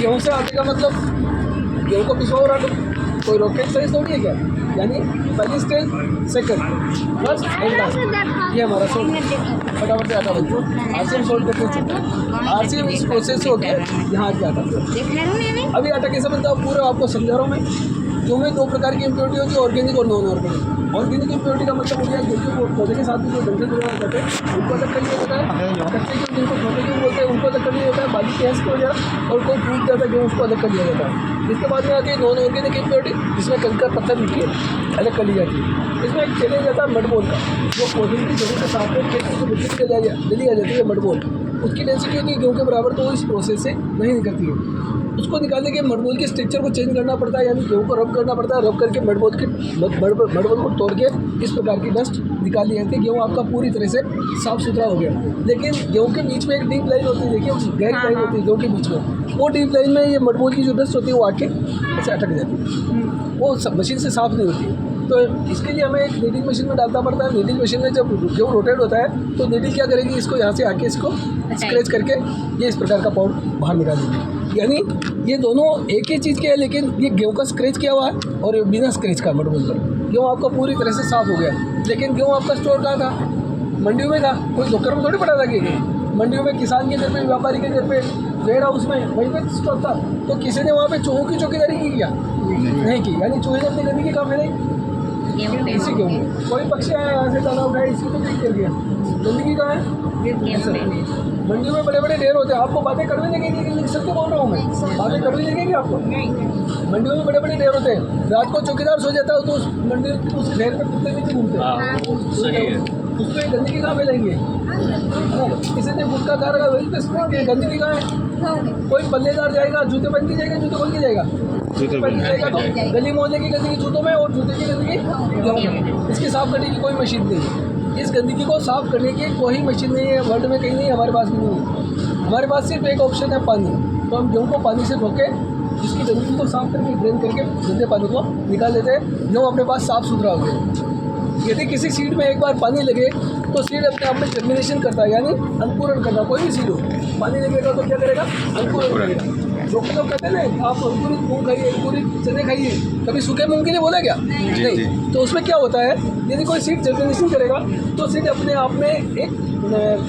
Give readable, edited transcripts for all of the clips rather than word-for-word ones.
गेहूँ से आटे का मतलब गेहूँ को पिसवाओ और आटो, कोई रॉकेट साइंस थोड़ी है क्या? यानी पहली stage, second, first and last, ये हमारा सोल्ड। फटाफट से आटा बन जाए। RCM सोल्ड करते हैं। RCM इस प्रोसेस से होकर यहाँ के आटा बनता है। अभी आटा कैसे बनता है पूरा आपको समझा रहा हूँ मैं। गेहूँ में दो प्रकार की इम्प्योरिटी होती है, ऑर्गेनिक और नॉन ऑर्गेनिक। ऑर्गेनिक इम्प्योरिटी का मतलब हो गया गेहूँ को पौधे के साथ भी जो डंठल वगैरह होते हैं उनको अलग कर लिया जाता है। कच्चे गेहूँ जिनको छोटे गेहूँ बोलते हैं उनको अलग कर लिया जाता है। बाकी गैस की वजह और कोई टूट जाता है गेहूँ उसको अलग कर लिया जाता है। इसके बाद में आती है नॉन ऑर्गेनिक इम्प्योरिटी, जिसमें कंकर पत्थर मिट्टी अलग कर ली जाती है। इसमें एक चले जाता है मडबोल का, जो पौधे की जमीन के साथ में खेत को मिट्टी डली आ जाती है मडबोल। उसकी डेंसिटी होती है गेहूँ के बराबर, तो वो इस प्रोसेस से नहीं निकलती है। उसको निकालने के मडबोल के स्ट्रक्चर को चेंज करना पड़ता है, यानी गेहूँ को रब करना पड़ता है। रब करके मडबोल को तोड़ के इस प्रकार की डस्ट निकाल ली जाती है। गेहूँ आपका पूरी तरह से साफ़ सुथरा हो गया। लेकिन गेहूँ के बीच में एक डीप लाइन होती है, देखिए गहरी लाइन होती है गेहूँ के बीच में। वो डीप लाइन में ये मडबोल की जो डस्ट होती है वो आके ऐसे अटक जाती है, वो मशीन से साफ़ नहीं होती है। तो इसके लिए हमें एक नीडिंग मशीन में डालना पड़ता है। नीडिंग मशीन में जब गेहूँ रोटेट होता है तो नीडिंग क्या करेगी, इसको यहाँ से आके इसको स्क्रैच करके ये इस प्रकार का पाउडर बाहर निकालेगी। यानी ये दोनों एक ही चीज़ के हैं, लेकिन ये गेहूँ का स्क्रैच किया हुआ है और बिना स्क्रैच का मडबोल पर गेहूँ आपका पूरी तरह से साफ़ हो गया। लेकिन गेहूँ आपका स्टोर कहाँ था? मंडियों में था। कोई धोकर में थोड़ी पड़ा था कि मंडियों में किसान के घर पे, व्यापारी के घर पे, वेयर हाउस में, वहीं पे स्टोर था। तो किसी ने वहाँ पे चूहों की चौकीदारी की क्या? नहीं की। यानी चूहे ने अपनी गंदगी कहाँ फैलाई? इसी गेहूँ। कोई पक्षी आया यहाँ से दाना उठाया, इसी को ठीक कर दिया। गंदगी कहाँ है? मंडियों में बड़े बड़े ढेर होते हैं। आपको बातें कड़वी लगेगी, लिख सकते बोल रहा हूँ मैं, बातें कड़वी लगेगी आपको? मंडियों में बड़े बड़े ढेर होते हैं। रात को चौकीदार सो जाता है तो उस मंडी उस ढेर में कुत्ते नीचे घूमते हैं। उसमें गंदगी कहाँ फैलेंगे? किसी ने गुटखा खा रहा है, वही पे गंदगी कहाँ है? कोई पल्लेदार जाएगा, जूते पहन के जाएगा, जूते खोल के जाएगा, जाएगा तो गली मोहल्ले की गंदगी जूतों में और जूते की गंदगी गेहूं में। इसकी साफ करने की कोई मशीन नहीं है। इस गंदगी को साफ करने की कोई मशीन नहीं है, वर्ल्ड में कहीं नहीं है, हमारे पास भी नहीं है। हमारे पास सिर्फ एक ऑप्शन है, पानी। तो हम गेहूँ को पानी से धो के इसकी गंदगी को साफ करके ड्रेन करके गंदे पानी को निकाल देते हैं। गेहूँ अपने पास साफ सुथरा हो गया। यदि किसी सीड में एक बार पानी लगे तो सीड अपने आप में जर्मिनेशन करता है, यानी अंकुरण करना। कोई भी सीड हो, पानी लगेगा तो क्या करेगा? अंकुरण करेगा। लोग तो कहते हैं ना, आप अंकुरित मूंग खाइए, अंकुरित चने खाइए, कभी सूखे मूंग के लिए बोला क्या? नहीं। तो उसमें क्या होता है, यदि कोई सीड जर्मिनेशन करेगा तो सीड अपने आप में एक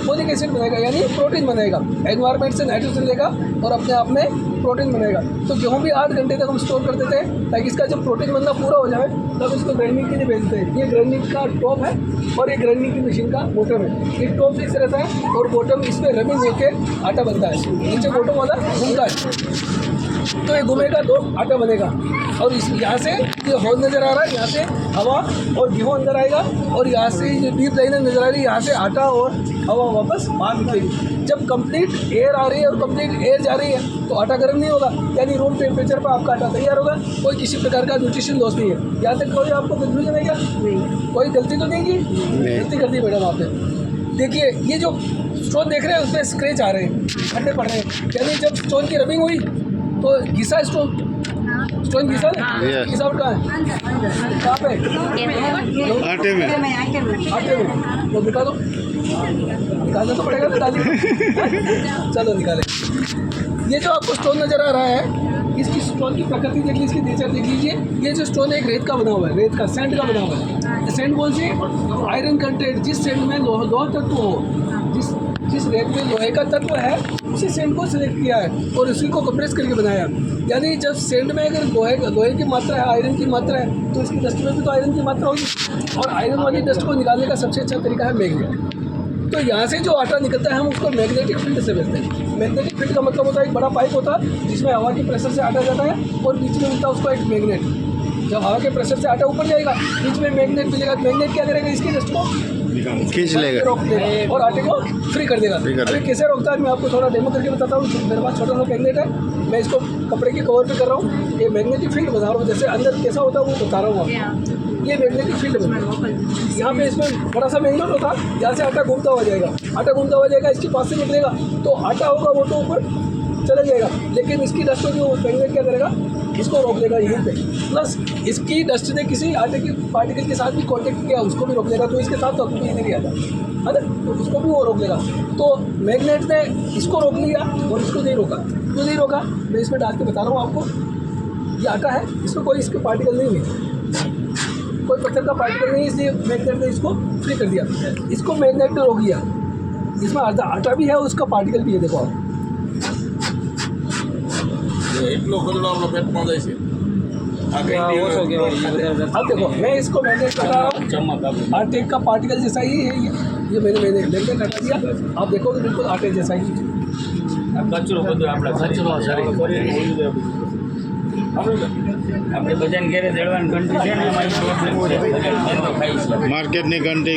फोलिक एसिड बनाएगा, यानी प्रोटीन बनाएगा। एनवायरनमेंट से नाइट्रोजन लेगा और अपने आप में प्रोटीन बनेगा। तो गेहूँ भी 8 घंटे तक हम स्टोर कर देते हैं, ताकि इसका जब प्रोटीन बनना पूरा हो जाए तब इसको ग्राइंडिंग के लिए भेजते हैं। ये ग्राइंडिंग का टॉप है और ये ग्राइंडिंग की मशीन का बॉटम है। ये टॉप फिक्स रहता है और बॉटम इस पर रबिंग होकर आटा बनता है। नीचे बॉटम वाला घूमता है, तो ये घूमेगा तो आटा बनेगा। और इस यहाँ से ये होल नज़र आ रहा है, यहाँ से हवा और गेहूँ अंदर आएगा, और यहाँ से जो डीप लाइन नज़र आ रही है, यहाँ से आटा और हवा वापस बाहर निकलेगी। जब कंप्लीट एयर आ रही है और कंप्लीट एयर जा रही है तो आटा गर्म नहीं होगा, यानी रूम टेम्परेचर पर आपका आटा तैयार होगा। कोई किसी प्रकार का न्यूट्रिशन लॉस नहीं है। यहाँ तक कोई आपको कंफ्यूजन है क्या? नहीं। कोई गलती तो नहीं की? गलती कर दी मैडम आपने। देखिए ये जो स्टोन देख रहे हैं उसमें स्क्रैच आ रहे हैं, खड्डे पड़ रहे हैं, यानी जब स्टोन की रबिंग हुई तो घिसा स्टोन घिसा है। घिसावट कहाँ है? कहाँ पे? आटे में। तो दिखा दो, निकालना तो पड़ेगा ना, डालिए। चलो निकालें। ये जो आपको स्टोन नज़र आ रहा है, इसकी स्टोन की प्रकृति देख लीजिए, इसकी नेचर देख लीजिए। ये जो स्टोन है एक रेत का बना हुआ है, रेत का, सैंड का बना हुआ है। सैंड कौन सी? Iron content. जिस सैंड में लोहा तत्व हो, जिस रेत में लोहे का तत्व है, उसी सैंड को सिलेक्ट किया है और उसी को कंप्रेस करके बनाया। यानी जब सैंड में अगर लोहे की मात्रा है, आयरन की मात्रा है, तो इसकी डस्ट में भी तो आयरन की मात्रा होगी। और आयरन वाली डस्ट को निकालने का सबसे अच्छा तरीका है मैग्नेट। तो यहाँ से जो आटा निकलता है हम उसको मैग्नेटिक फील्ड से भेजते हैं। मैग्नेटिक फील्ड का मतलब होता है एक बड़ा पाइप होता है जिसमें हवा के प्रेशर से आटा जाता है और बीच में मिलता है उसको एक मैग्नेट। जब हवा के प्रेशर से आटा ऊपर जाएगा, बीच में मैग्नेट मिलेगा। मैग्नेट क्या करेगा? इसकी डस्ट को खींच लेगा, रोक देगा और आटे को फ्री कर देगा। अभी कैसे रोकता है मैं आपको थोड़ा डेमो करके बताता हूँ। मेरे पास छोटा सा मैग्नेट है, मैं इसको कपड़े के कवर पे कर रहा हूँ। ये मैग्नेटिक फील्ड बता रहा हूँ, जैसे अंदर कैसा होता है वो बता रहा हूँ आपको। ये मैग्नेटिक फील्ड बना, यहाँ पे इसमें बड़ा सा मैग्नेट होता है, यहाँ से आटा घूमता हुआ जाएगा। आटा घूमता हुआ जाएगा, इसके पास से निकलेगा तो आटा होगा वो तो ऊपर चला जाएगा, लेकिन इसकी डस्ट को जो मैग्नेट क्या करेगा? इसको रोक देगा यहीं पे। प्लस इसकी डस्ट ने किसी आटे के पार्टिकल के साथ भी कांटेक्ट किया, उसको भी रोक देगा, तो इसके साथ तो अभी भी नहीं आता है ना, तो उसको भी वो रोक देगा। तो मैग्नेट ने इसको रोक लिया और इसको नहीं रोका। क्यों नहीं रोका, मैं इसमें डाल के बता रहा हूँ आपको। ये आटा है, इसमें कोई इसके पार्टिकल नहीं है, कोई पत्थर का पार्टिकल नहीं, इसलिए मैग्नेट ने इसको फ्री कर दिया। इसको मैग्नेट ने रोक दिया। इसमें आटा भी है और उसका पार्टिकल भी है, देखो आप। अब देखो मैं इसको मैग्नेट कर रहा हूँ, आटे का पार्टिकल जैसा ही है ये मैंने मैग्नेट हटा दिया। आप देखोगे बिल्कुल आटे जैसा ही। આપણે બધાને ઘરે દળવાની ઘંટી છે ને, એમાં માર્કેટની ઘંટી